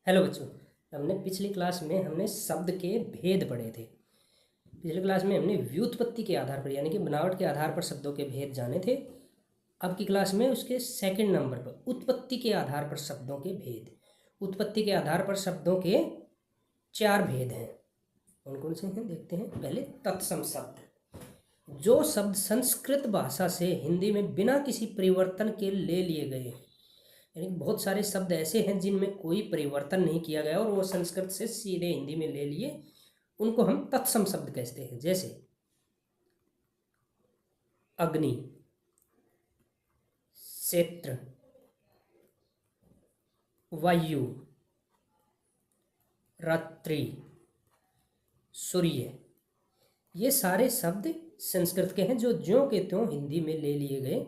Hello बच्चों, हमने पिछली क्लास में शब्द के भेद पढ़े थे। पिछली क्लास में हमने व्युत्पत्ति के आधार पर यानी कि बनावट के आधार पर शब्दों के भेद जाने थे। अब की क्लास में उसके सेकंड नंबर पर उत्पत्ति के आधार पर शब्दों के भेद। उत्पत्ति के आधार पर शब्दों के 4 भेद हैं। कौन कौन से हैं देखते हैं। पहले तत्सम शब्द, जो शब्द संस्कृत भाषा से हिंदी में बिना किसी परिवर्तन के ले लिए गए, यानी बहुत सारे शब्द ऐसे हैं जिनमें कोई परिवर्तन नहीं किया गया और वो संस्कृत से सीधे हिंदी में ले लिए, उनको हम तत्सम शब्द कहते हैं। जैसे अग्नि, क्षेत्र, वायु, रात्रि, सूर्य, ये सारे शब्द संस्कृत के हैं जो ज्यों के त्यों हिंदी में ले लिए गए।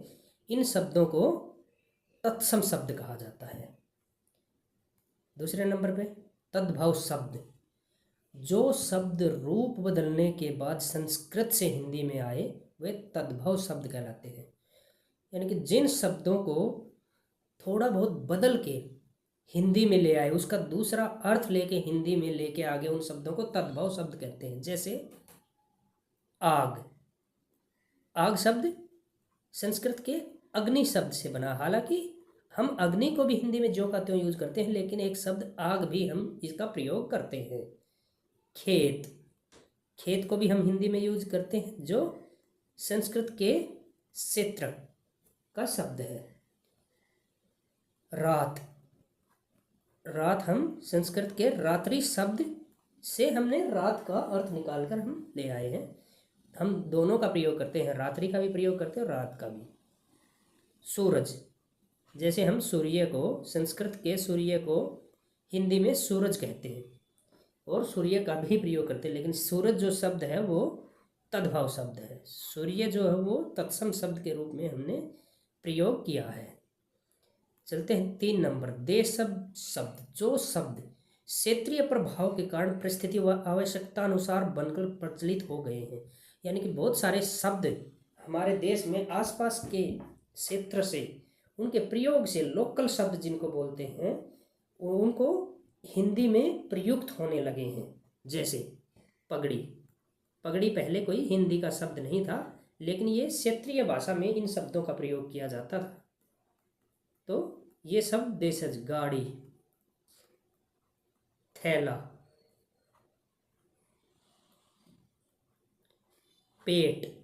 इन शब्दों को तत्सम शब्द कहा जाता है। दूसरे नंबर पे तद्भव शब्द, जो शब्द रूप बदलने के बाद संस्कृत से हिंदी में आए वे तद्भव शब्द कहलाते हैं। यानी कि जिन शब्दों को थोड़ा बहुत बदल के हिंदी में ले आए, उसका दूसरा अर्थ लेके हिंदी में लेके आगे, उन शब्दों को तद्भव शब्द कहते हैं। जैसे आग, आग शब्द संस्कृत के अग्नि शब्द से बना। हालांकि हम अग्नि को भी हिंदी में ज्यों का त्यों यूज करते हैं, लेकिन एक शब्द आग भी हम इसका प्रयोग करते हैं। खेत, खेत को भी हम हिंदी में यूज करते हैं, जो संस्कृत के क्षेत्र का शब्द है। रात, रात हम संस्कृत के रात्रि शब्द से हमने रात का अर्थ निकालकर हम ले आए हैं। हम दोनों का प्रयोग करते हैं, रात्रि का भी प्रयोग करते हैं और रात का भी। सूरज, जैसे हम सूर्य को, संस्कृत के सूर्य को हिंदी में सूरज कहते हैं और सूर्य का भी प्रयोग करते हैं, लेकिन सूरज जो शब्द है वो तद्भव शब्द है। सूर्य जो है वो तत्सम शब्द के रूप में हमने प्रयोग किया है। चलते हैं 3 नंबर, देशज शब्द, जो शब्द क्षेत्रीय प्रभाव के कारण परिस्थिति व आवश्यकता अनुसार बनकर प्रचलित हो गए हैं। यानी कि बहुत सारे शब्द हमारे देश में आसपास के क्षेत्र से, उनके प्रयोग से, लोकल शब्द जिनको बोलते हैं, उनको हिंदी में प्रयुक्त होने लगे हैं। जैसे पगड़ी, पगड़ी पहले कोई हिंदी का शब्द नहीं था, लेकिन ये क्षेत्रीय भाषा में इन शब्दों का प्रयोग किया जाता था। तो ये सब देशज। गाड़ी, थैला, पेट,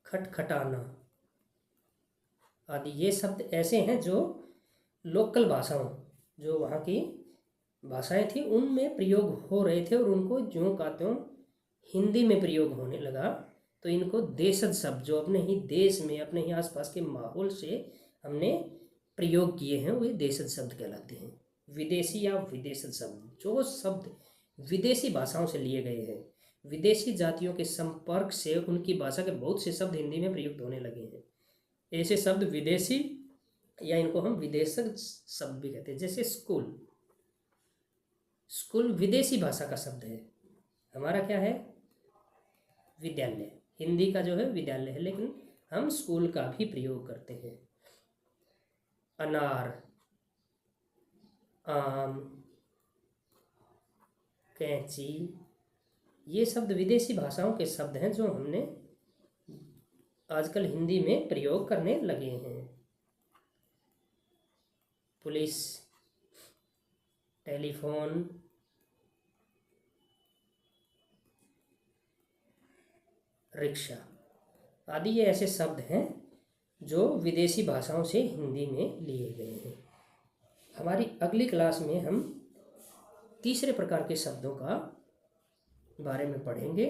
खटखटाना आदि ये शब्द ऐसे हैं जो लोकल भाषाओं, जो वहाँ की भाषाएं थी, उनमें प्रयोग हो रहे थे और उनको ज्यों का त्यों हिंदी में प्रयोग होने लगा। तो इनको देशज शब्द, जो अपने ही देश में, अपने ही आसपास के माहौल से हमने प्रयोग किए हैं, वे देशज शब्द कहलाते हैं। विदेशी या विदेशज शब्द, जो शब्द विदेशी भाषाओं से लिए गए हैं, विदेशी जातियों के संपर्क से उनकी भाषा के बहुत से शब्द हिंदी में प्रयुक्त होने लगे हैं। ऐसे शब्द विदेशी या इनको हम विदेशज शब्द भी कहते हैं। जैसे स्कूल, स्कूल विदेशी भाषा का शब्द है। हमारा क्या है? विद्यालय। हिंदी का जो है विद्यालय है, लेकिन हम स्कूल का भी प्रयोग करते हैं। अनार, आम, कैंची, ये शब्द विदेशी भाषाओं के शब्द हैं जो हमने आजकल हिंदी में प्रयोग करने लगे हैं। पुलिस, टेलीफोन, रिक्शा आदि ये ऐसे शब्द हैं जो विदेशी भाषाओं से हिंदी में लिए गए हैं। हमारी अगली क्लास में हम तीसरे प्रकार के शब्दों का बारे में पढ़ेंगे।